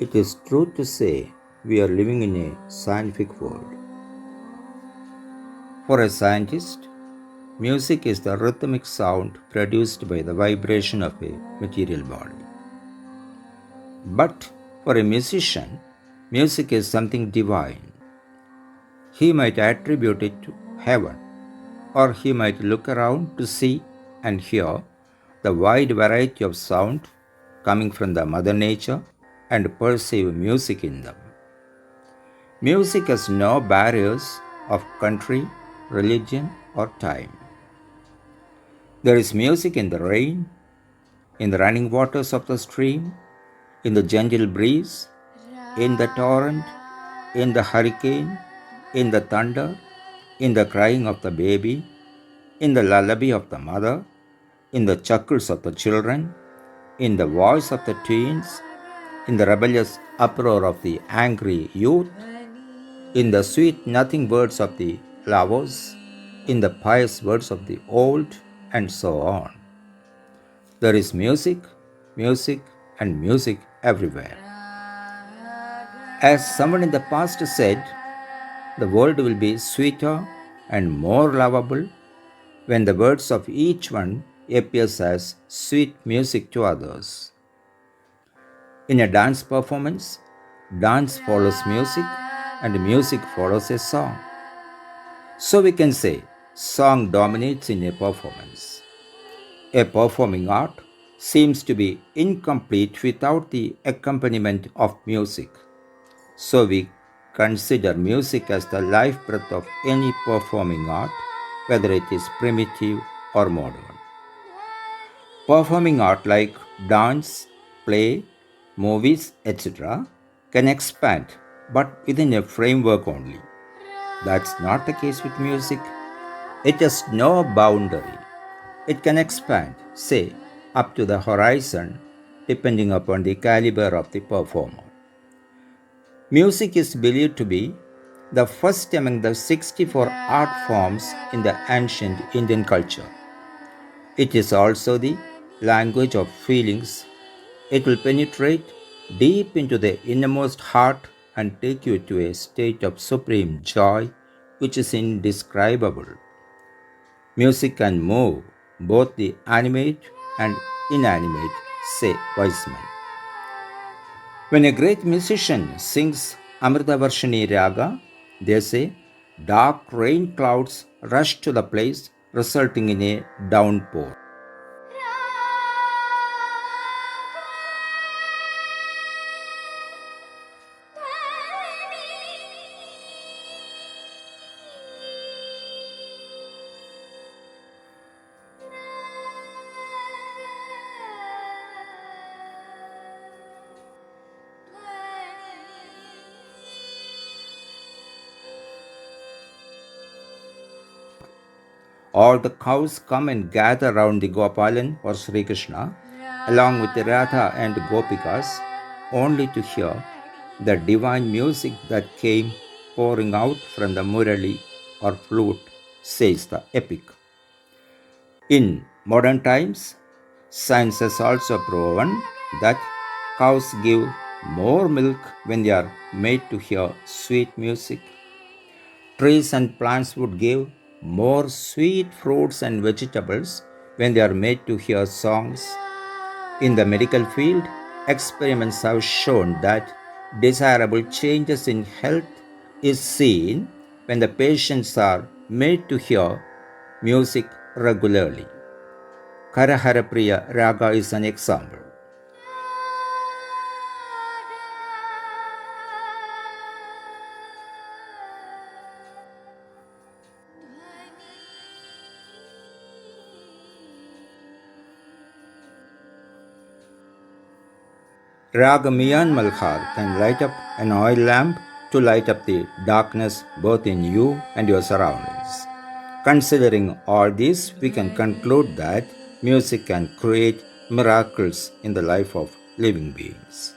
It is true to say we are living in a scientific world. For a scientist, music is the rhythmic sound produced by the vibration of a material body. But for a musician, music is something divine. He might attribute it to heaven, or he might look around to see and hear the wide variety of sound coming from the Mother Nature and perceive music in them. Music has no barriers of country, religion, or time. There is music in the rain, in the running waters of the stream, in the gentle breeze, in the torrent, in the hurricane, in the thunder, in the crying of the baby, in the lullaby of the mother, in the chuckles of the children, in the voice of the teens, in the rebellious uproar of the angry youth, in the sweet nothing words of the lovers, in the pious words of the old, and so on. There is music, music, and music everywhere. As someone in the past said, the world will be sweeter and more lovable when the words of each one appears as sweet music to others. In a dance performance, dance follows music and music follows a song. So we can say song dominates in a performance. A performing art seems to be incomplete without the accompaniment of music. So we consider music as the life breath of any performing art, whether it is primitive or modern. Performing art like dance, play, movies, etc., can expand, but within a framework only. That's not the case with music. It has no boundary. It can expand, say, up to the horizon, depending upon the caliber of the performer. Music is believed to be the first among the 64 art forms in the ancient Indian culture. It is also the language of feelings. It will penetrate deep into the innermost heart and take you to a state of supreme joy which is indescribable. Music can move both the animate and inanimate, say Weisman. When a great musician sings Amritavarshini Raga, they say dark rain clouds rush to the place, resulting in a downpour. All the cows come and gather round the Gopalan or Sri Krishna, along with the Radha and Gopikas, only to hear the divine music that came pouring out from the murali or flute, says the epic. In modern times, science has also proven that cows give more milk when they are made to hear sweet music. Trees and plants would give more sweet fruits and vegetables when they are made to hear songs. In the medical field, experiments have shown that desirable changes in health is seen when the patients are made to hear music regularly. Karaharapriya Raga is an example. Raga Miyan Malhar can light up an oil lamp to light up the darkness both in you and your surroundings. Considering all this, we can conclude that music can create miracles in the life of living beings.